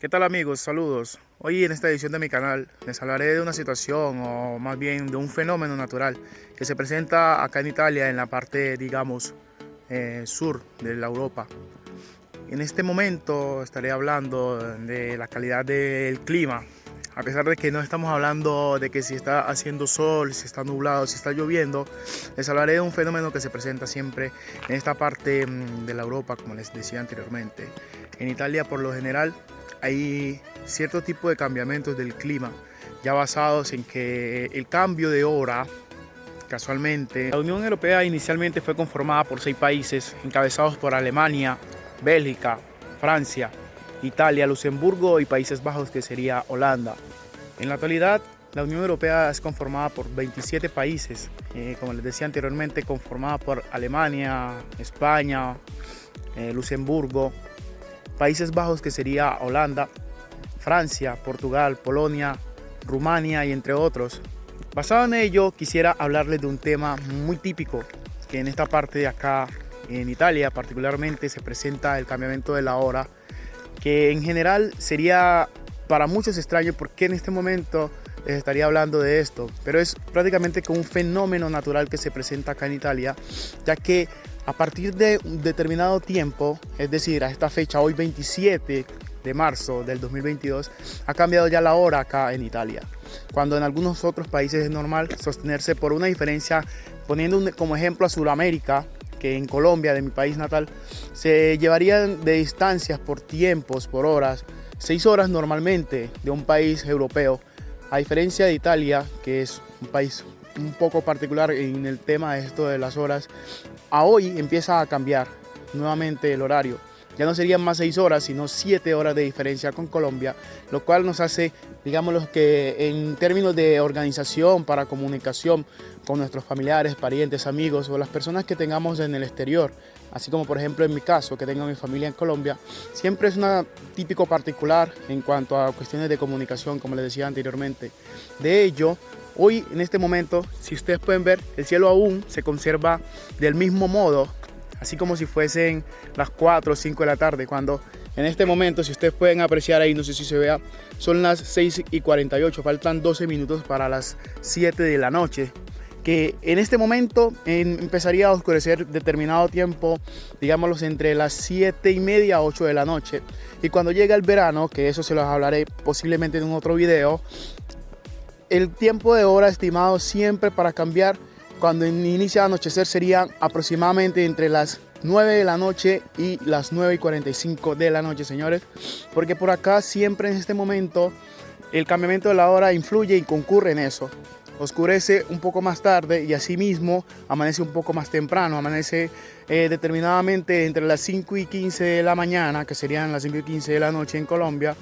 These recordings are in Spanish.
¿Qué tal amigos? Saludos. Hoy en esta edición de mi canal les hablaré de una situación o más bien de un fenómeno natural que se presenta acá en Italia en la parte, digamos, sur de la Europa. En este momento estaré hablando de la calidad del clima, a pesar de que no estamos hablando de que si está haciendo sol, si está nublado, si está lloviendo. Les hablaré de un fenómeno que se presenta siempre en esta parte de la Europa, como les decía anteriormente. En Italia, por lo general, hay cierto tipo de cambiamientos del clima, ya basados en que el cambio de hora, casualmente, la Unión Europea inicialmente fue conformada por 6 países, encabezados por Alemania, Bélgica, Francia, Italia, Luxemburgo y Países Bajos, que sería Holanda. En la actualidad, la Unión Europea es conformada por 27 países, como les decía anteriormente, conformada por Alemania, España, Luxemburgo, Países Bajos, que sería Holanda, Francia, Portugal, Polonia, Rumania y entre otros. Basado en ello, quisiera hablarles de un tema muy típico que en esta parte de acá, en Italia particularmente, se presenta el cambiamiento de la hora, que en general sería para muchos extraño porque en este momento les estaría hablando de esto, pero es prácticamente como un fenómeno natural que se presenta acá en Italia, ya que a partir de un determinado tiempo, es decir, a esta fecha, hoy 27 de marzo del 2022, ha cambiado ya la hora acá en Italia, cuando en algunos otros países es normal sostenerse por una diferencia, poniendo como ejemplo a Sudamérica, que en Colombia, de mi país natal, se llevarían de distancias por tiempos, por horas, 6 horas normalmente de un país europeo, a diferencia de Italia, que es un país un poco particular en el tema de esto de las horas. A hoy empieza a cambiar nuevamente el horario. Ya no serían más 6 horas, sino 7 horas de diferencia con Colombia, lo cual nos hace, digamos, que en términos de organización para comunicación con nuestros familiares, parientes, amigos o las personas que tengamos en el exterior, así como por ejemplo en mi caso, que tengo mi familia en Colombia, siempre es una típico particular en cuanto a cuestiones de comunicación, como les decía anteriormente. De ello, hoy en este momento, si ustedes pueden ver, el cielo aún se conserva del mismo modo, así como si fuesen las 4 o 5 de la tarde, cuando en este momento, si ustedes pueden apreciar ahí, no sé si se vea, son las 6:48, faltan 12 minutos para las 7 de la noche, que en este momento empezaría a oscurecer determinado tiempo, digámoslo entre las 7:30 a 8 de la noche, y cuando llega el verano, que eso se los hablaré posiblemente en un otro video, el tiempo de hora estimado siempre para cambiar cuando inicia a anochecer serían aproximadamente entre las 9 de la noche y las 9:45 de la noche, señores, porque por acá siempre en este momento el cambiamiento de la hora influye y concurre en eso. Oscurece un poco más tarde y asimismo amanece un poco más temprano, amanece determinadamente entre las 5:15 de la mañana, que serían las 5:15 de la noche en Colombia,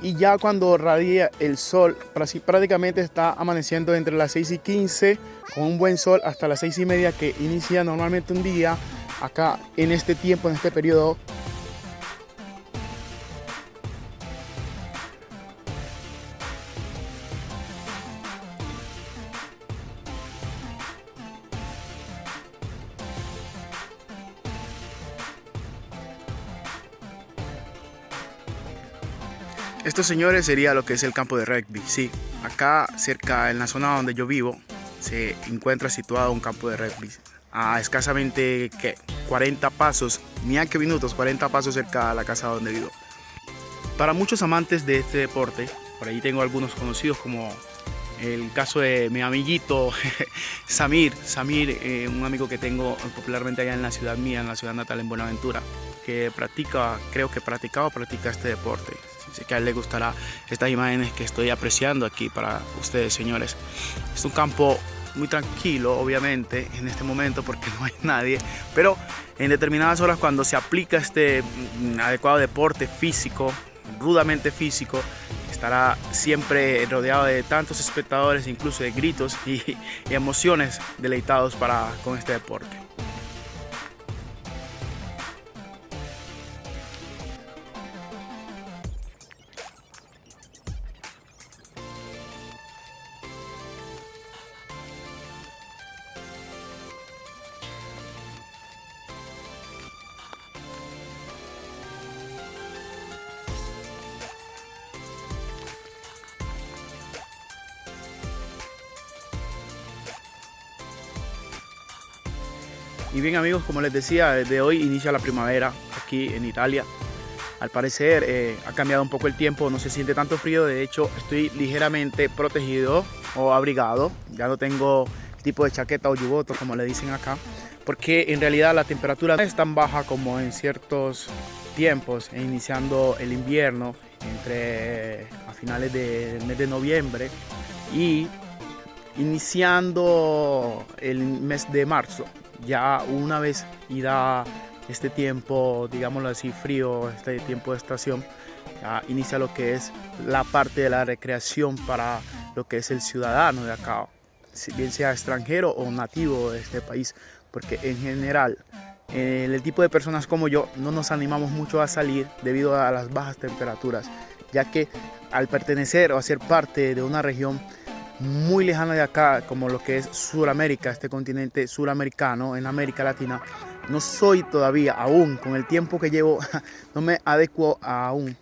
y ya cuando radia el sol, prácticamente está amaneciendo entre las 6:15 con un buen sol hasta las 6:30, que inicia normalmente un día acá en este tiempo, en este periodo. Esto, señores, sería lo que es el campo de rugby. Sí, acá cerca, en la zona donde yo vivo, se encuentra situado un campo de rugby. A escasamente, ¿qué?, 40 pasos, ni a qué minutos, 40 pasos cerca de la casa donde vivo. Para muchos amantes de este deporte, por ahí tengo algunos conocidos, como el caso de mi amiguito Samir, un amigo que tengo popularmente allá en la ciudad mía, en la ciudad natal, en Buenaventura, que practica, creo que practica este deporte. Sé que a él le gustará estas imágenes que estoy apreciando aquí para ustedes, señores. Es un campo muy tranquilo, obviamente, en este momento porque no hay nadie, pero en determinadas horas, cuando se aplica este adecuado deporte físico, rudamente físico, estará siempre rodeado de tantos espectadores, incluso de gritos y emociones deleitados con este deporte. Y bien amigos, como les decía, desde hoy inicia la primavera aquí en Italia. Al parecer ha cambiado un poco el tiempo, no se siente tanto frío, de hecho estoy ligeramente protegido o abrigado. Ya no tengo tipo de chaqueta o yugoto como le dicen acá, porque en realidad la temperatura no es tan baja como en ciertos tiempos, iniciando el invierno a finales del mes de noviembre y iniciando el mes de marzo. Ya una vez irá este tiempo, digámoslo así, frío, este tiempo de estación, ya inicia lo que es la parte de la recreación para lo que es el ciudadano de acá, bien sea extranjero o nativo de este país, porque en general el tipo de personas como yo no nos animamos mucho a salir debido a las bajas temperaturas, ya que al pertenecer o a ser parte de una región muy lejana de acá, como lo que es Sudamérica, este continente suramericano en América Latina, no soy todavía, aún con el tiempo que llevo, no me adecuo aún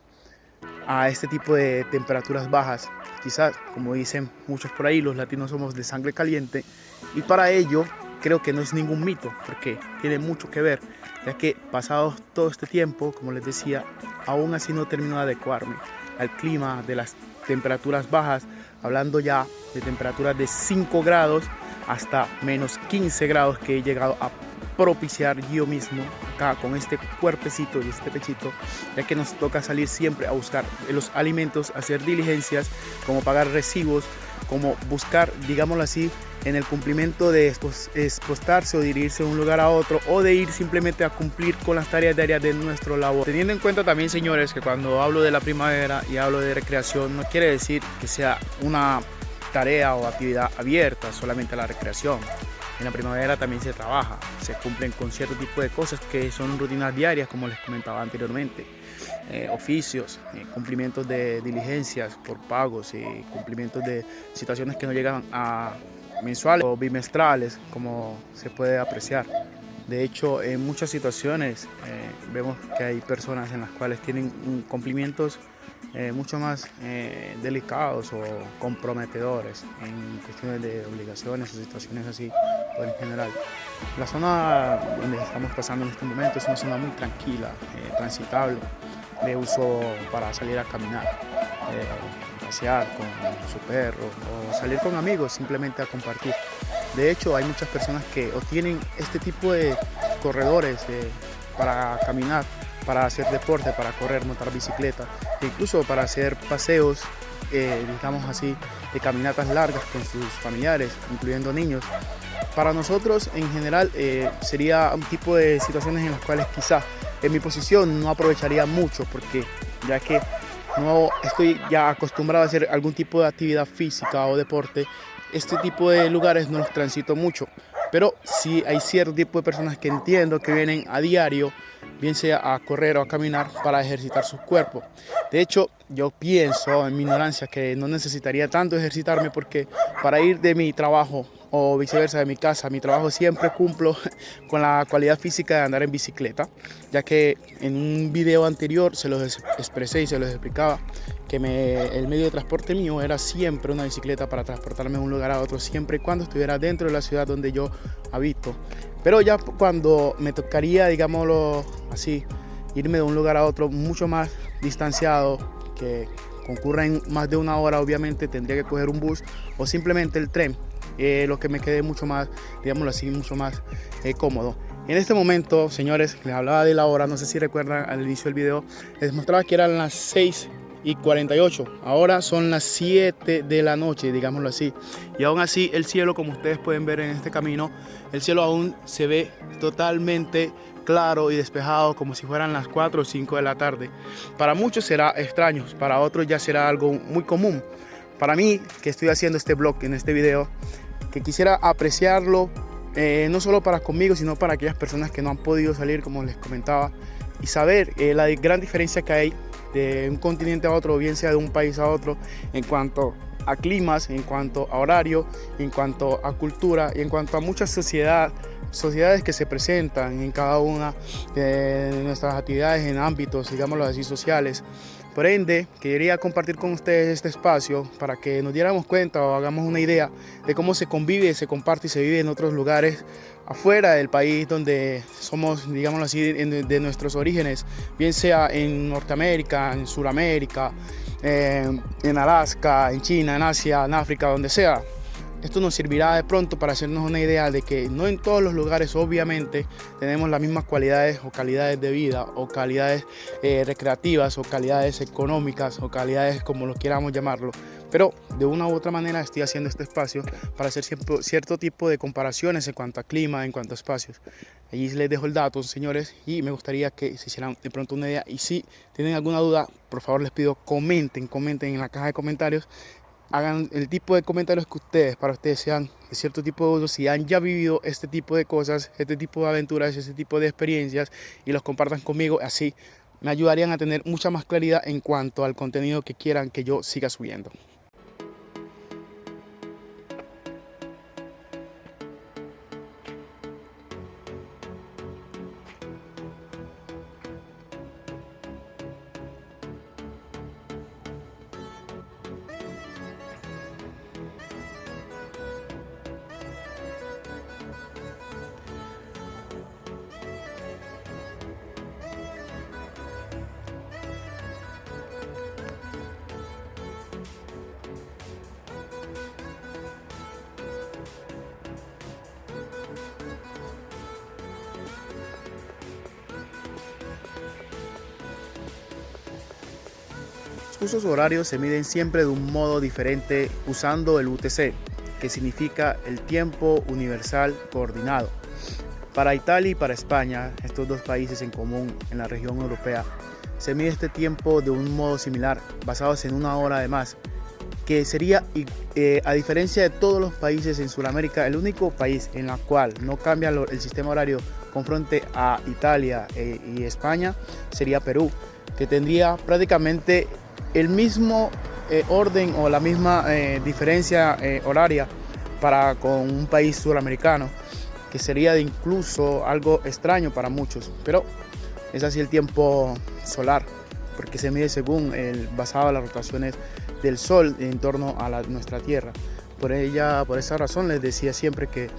a este tipo de temperaturas bajas. Quizás, como dicen muchos por ahí, los latinos somos de sangre caliente, y para ello creo que no es ningún mito, porque tiene mucho que ver, ya que pasado todo este tiempo, como les decía, aún así no termino de adecuarme al clima de las temperaturas bajas, hablando ya de temperaturas de 5 grados hasta menos 15 grados que he llegado a propiciar yo mismo acá con este cuerpecito y este pechito, ya que nos toca salir siempre a buscar los alimentos, hacer diligencias como pagar recibos, como buscar, digámoslo así, en el cumplimiento de expostarse o dirigirse de un lugar a otro, o de ir simplemente a cumplir con las tareas diarias de nuestro labor. Teniendo en cuenta también, señores, que cuando hablo de la primavera y hablo de recreación, no quiere decir que sea una tarea o actividad abierta solamente a la recreación. En la primavera también se trabaja, se cumplen con cierto tipo de cosas que son rutinas diarias, como les comentaba anteriormente. Oficios, cumplimientos de diligencias por pagos y cumplimientos de situaciones que no llegan a mensuales o bimestrales, como se puede apreciar. De hecho, en muchas situaciones vemos que hay personas en las cuales tienen cumplimientos mucho más delicados o comprometedores en cuestiones de obligaciones o situaciones así, o en general. La zona donde estamos pasando en este momento es una zona muy tranquila, transitable, de uso para salir a caminar, pasear con su perro o salir con amigos simplemente a compartir. De hecho, hay muchas personas que tienen este tipo de corredores para caminar, para hacer deporte, para correr, montar bicicleta, e incluso para hacer paseos, digamos así, de caminatas largas con sus familiares, incluyendo niños. Para nosotros, en general, sería un tipo de situaciones en las cuales quizás en mi posición no aprovecharía mucho, porque ya que no estoy ya acostumbrado a hacer algún tipo de actividad física o deporte, este tipo de lugares no los transito mucho. Pero sí hay cierto tipo de personas que entiendo que vienen a diario, bien sea a correr o a caminar, para ejercitar su cuerpo. De hecho, yo pienso en mi ignorancia que no necesitaría tanto ejercitarme, porque para ir de mi trabajo o viceversa de mi casa a mi trabajo siempre cumplo con la cualidad física de andar en bicicleta, ya que en un video anterior se los expresé y se los explicaba que el medio de transporte mío era siempre una bicicleta para transportarme de un lugar a otro, siempre y cuando estuviera dentro de la ciudad donde yo habito. Pero ya cuando me tocaría, digámoslo así, irme de un lugar a otro mucho más distanciado, que concurra en más de una hora, obviamente tendría que coger un bus o simplemente el tren, lo que me quede mucho más, digámoslo así, mucho más cómodo. En este momento, señores, les hablaba de la hora, no sé si recuerdan al inicio del video, les mostraba que eran las 6:48, ahora son las 7 de la noche, digámoslo así, y aún así el cielo, como ustedes pueden ver en este camino, el cielo aún se ve totalmente claro y despejado, como si fueran las 4 o 5 de la tarde. Para muchos será extraño, para otros ya será algo muy común. Para mí, que estoy haciendo este vlog en este video, que quisiera apreciarlo, no solo para conmigo, sino para aquellas personas que no han podido salir, como les comentaba, y saber la gran diferencia que hay de un continente a otro, bien sea de un país a otro, en cuanto a climas, en cuanto a horario, en cuanto a cultura y en cuanto a muchas sociedades que se presentan en cada una de nuestras actividades en ámbitos, digámoslo así, sociales. Por ende, quería compartir con ustedes este espacio para que nos diéramos cuenta o hagamos una idea de cómo se convive, se comparte y se vive en otros lugares afuera del país donde somos, digámoslo así, de nuestros orígenes, bien sea en Norteamérica, en Sudamérica, en Alaska, en China, en Asia, en África, donde sea. Esto nos servirá de pronto para hacernos una idea de que no en todos los lugares obviamente tenemos las mismas cualidades o calidades de vida o calidades recreativas o calidades económicas o calidades como lo queramos llamarlo. Pero de una u otra manera estoy haciendo este espacio para hacer cierto tipo de comparaciones en cuanto a clima, en cuanto a espacios. Allí les dejo el dato, señores, y me gustaría que se hicieran de pronto una idea. Y si tienen alguna duda, por favor les pido comenten en la caja de comentarios. Hagan el tipo de comentarios que para ustedes sean de cierto tipo de uso, si han ya vivido este tipo de cosas, este tipo de aventuras, este tipo de experiencias y los compartan conmigo, así me ayudarían a tener mucha más claridad en cuanto al contenido que quieran que yo siga subiendo. Los usos horarios se miden siempre de un modo diferente usando el UTC, que significa el tiempo universal coordinado. Para Italia y para España, estos dos países en común en la región europea, se mide este tiempo de un modo similar, basados en una hora de más, que sería, a diferencia de todos los países en Sudamérica, el único país en el cual no cambia el sistema horario con frente a Italia y España sería Perú, que tendría prácticamente el mismo orden o la misma diferencia horaria para con un país sudamericano, que sería de incluso algo extraño para muchos, pero es así el tiempo solar, porque se mide según basado en las rotaciones del Sol en torno a nuestra Tierra. Por esa razón les decía siempre que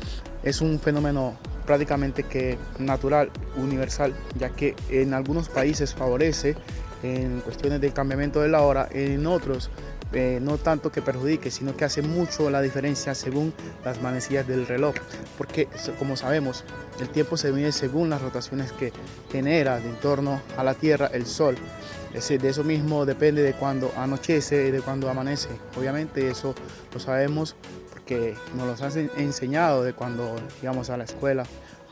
es un fenómeno prácticamente que natural, universal, ya que en algunos países favorece en cuestiones del cambiamiento de la hora, en otros no tanto que perjudique, sino que hace mucho la diferencia según las manecillas del reloj, porque como sabemos el tiempo se mide según las rotaciones que genera en torno a la Tierra el Sol. De eso mismo depende de cuando anochece y de cuando amanece. Obviamente eso lo sabemos porque nos lo han enseñado de cuando íbamos a la escuela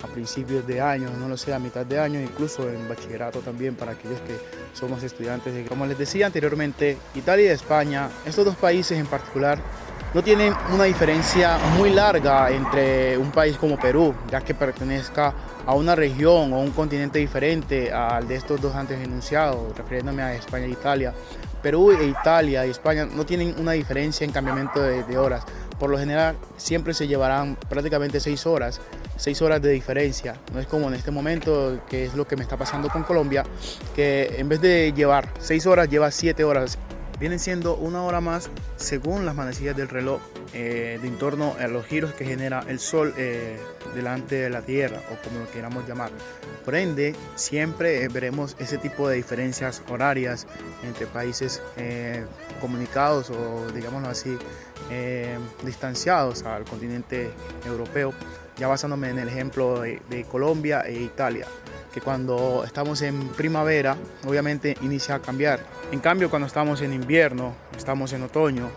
a principios de año, no lo sé, a mitad de año, incluso en bachillerato también para aquellos que somos estudiantes. Como les decía anteriormente, Italia y España, estos dos países en particular, no tienen una diferencia muy larga entre un país como Perú, ya que pertenezca a una región o un continente diferente al de estos dos antes enunciados, refiriéndome a España e Italia. Perú e Italia y España no tienen una diferencia en cambiamiento de horas. Por lo general siempre se llevarán prácticamente 6 horas de diferencia. No es como en este momento, que es lo que me está pasando con Colombia, que en vez de llevar 6 horas, lleva 7 horas. Vienen siendo una hora más según las manecillas del reloj de en torno a los giros que genera el Sol delante de la Tierra, o como lo queramos llamar. Por ende, siempre veremos ese tipo de diferencias horarias entre países comunicados o, digámoslo así, distanciados al continente europeo. Ya basándome en el ejemplo de Colombia e Italia, que cuando estamos en primavera obviamente inicia a cambiar. En cambio, cuando estamos en invierno, estamos en otoño,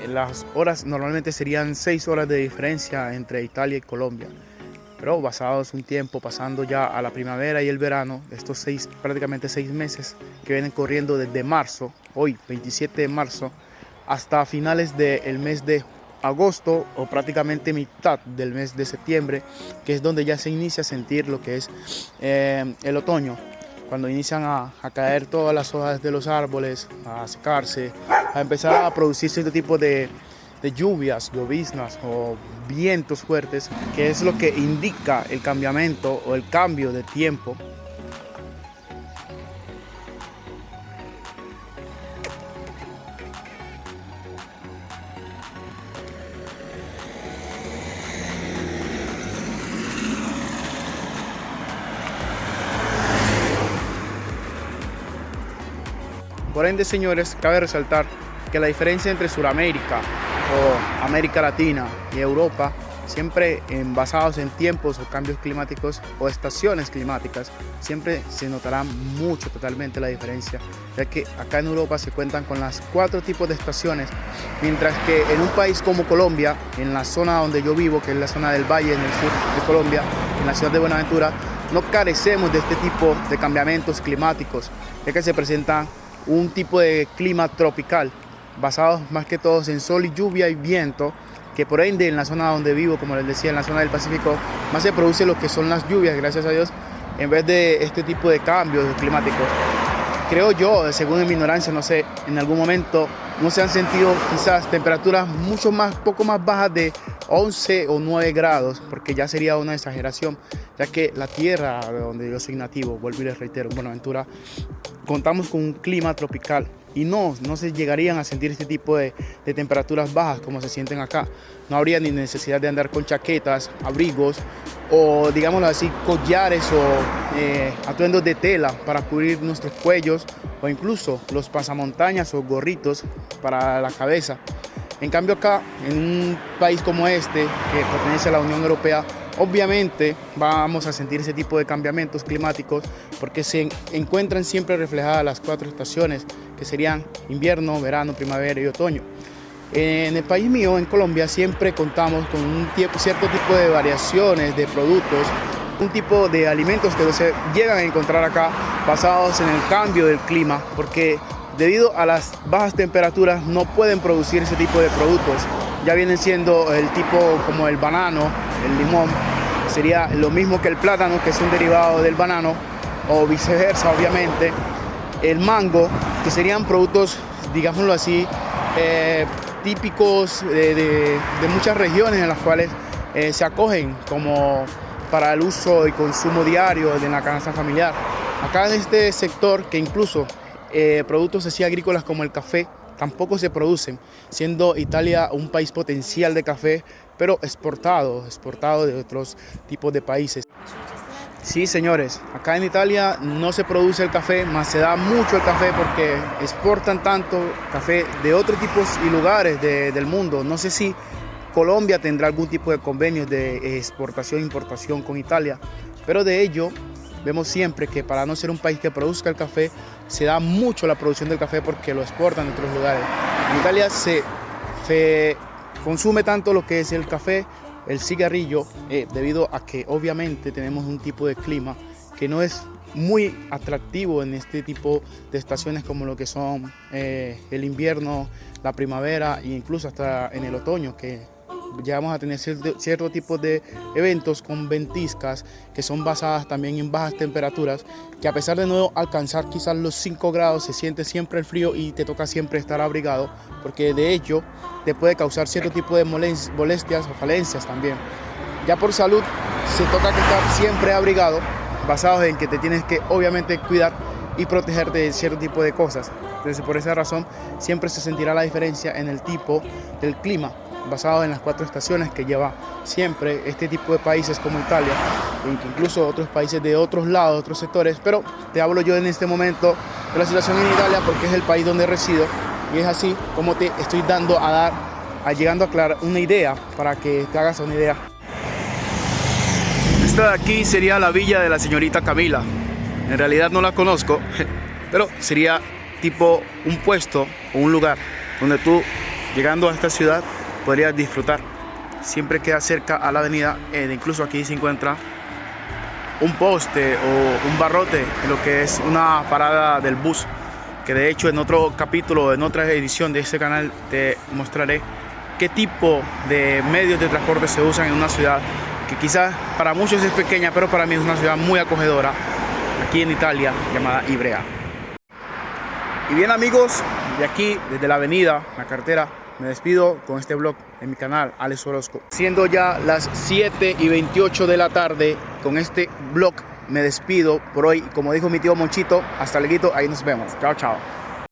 las horas normalmente serían 6 horas de diferencia entre Italia y Colombia. Pero basados un tiempo, pasando ya a la primavera y el verano, estos prácticamente 6 meses que vienen corriendo desde marzo, hoy 27 de marzo, hasta finales del mes de agosto o prácticamente mitad del mes de septiembre, que es donde ya se inicia a sentir lo que es el otoño, cuando inician a caer todas las hojas de los árboles, a secarse, a empezar a producir cierto tipo de lluvias, lloviznas o vientos fuertes, que es lo que indica el cambiamiento o el cambio de tiempo. Por ende, señores, cabe resaltar que la diferencia entre Sudamérica o América Latina y Europa, siempre basados en tiempos o cambios climáticos o estaciones climáticas, siempre se notará mucho totalmente la diferencia, ya que acá en Europa se cuentan con las 4 tipos de estaciones, mientras que en un país como Colombia, en la zona donde yo vivo, que es la zona del Valle, en el sur de Colombia, en la ciudad de Buenaventura, no carecemos de este tipo de cambiamientos climáticos, ya que se presenta un tipo de clima tropical, basados más que todo en sol y lluvia y viento, que por ende en la zona donde vivo, como les decía, en la zona del Pacífico, más se produce lo que son las lluvias, gracias a Dios, en vez de este tipo de cambios climáticos. Creo yo, según mi ignorancia, no sé, en algún momento no se han sentido quizás temperaturas poco más bajas de 11 o 9 grados, porque ya sería una exageración, ya que la tierra de donde yo soy nativo, vuelvo y les reitero, en Buenaventura, contamos con un clima tropical y no se llegarían a sentir este tipo de temperaturas bajas como se sienten acá. No habría ni necesidad de andar con chaquetas, abrigos o, digámoslo así, collares o atuendos de tela para cubrir nuestros cuellos, o incluso los pasamontañas o gorritos para la cabeza. En cambio acá, en un país como este, que pertenece a la Unión Europea, obviamente vamos a sentir ese tipo de cambiamientos climáticos porque se encuentran siempre reflejadas las 4 estaciones, que serían invierno, verano, primavera y otoño. En el país mío, en Colombia, siempre contamos con un cierto tipo de variaciones de productos, un tipo de alimentos que se llegan a encontrar acá basados en el cambio del clima, porque debido a las bajas temperaturas no pueden producir ese tipo de productos. Ya vienen siendo el tipo como el banano, el limón, sería lo mismo que el plátano, que es un derivado del banano, o viceversa, obviamente. El mango, que serían productos, digámoslo así, típicos de muchas regiones en las cuales se acogen como para el uso y consumo diario de la canasta familiar. Acá en este sector, que incluso productos así agrícolas como el café tampoco se producen, siendo Italia un país potencial de café, pero exportado de otros tipos de países. Sí, señores, acá en Italia no se produce el café, más se da mucho el café porque exportan tanto café de otros tipos y lugares del mundo. No sé si Colombia tendrá algún tipo de convenios de exportación e importación con Italia, pero de ello vemos siempre que para no ser un país que produzca el café, se da mucho la producción del café porque lo exportan a otros lugares. En Italia se consume tanto lo que es el café, el cigarrillo, debido a que obviamente tenemos un tipo de clima que no es muy atractivo en este tipo de estaciones como lo que son el invierno, la primavera e incluso hasta en el otoño, que llegamos a tener cierto tipo de eventos con ventiscas que son basadas también en bajas temperaturas, que a pesar de no alcanzar quizás los 5 grados, se siente siempre el frío y te toca siempre estar abrigado, porque de hecho te puede causar cierto tipo de molestias o falencias también. Ya por salud se toca que estar siempre abrigado, basados en que te tienes que obviamente cuidar y protegerte de cierto tipo de cosas. Entonces, por esa razón siempre se sentirá la diferencia en el tipo del clima, basado en las 4 estaciones que lleva siempre este tipo de países como Italia, e incluso otros países de otros lados, otros sectores, pero te hablo yo en este momento de la situación en Italia porque es el país donde resido y es así como te estoy llegando a aclarar una idea para que te hagas una idea. Esta de aquí sería la villa de la señorita Camila. En realidad no la conozco, pero sería tipo un puesto o un lugar donde tú, llegando a esta ciudad, podrías disfrutar. Siempre queda cerca a la avenida, incluso aquí se encuentra un poste o un barrote en lo que es una parada del bus, que de hecho en otro capítulo, en otra edición de este canal te mostraré qué tipo de medios de transporte se usan en una ciudad que quizás para muchos es pequeña, pero para mí es una ciudad muy acogedora aquí en Italia, llamada Ivrea. Y bien, amigos, de aquí, desde la avenida, la carretera, me despido con este vlog en mi canal, Alex Orozco. Siendo ya las 7:28 de la tarde, con este vlog me despido por hoy. Como dijo mi tío Monchito, hasta luego, ahí nos vemos. Chao, chao.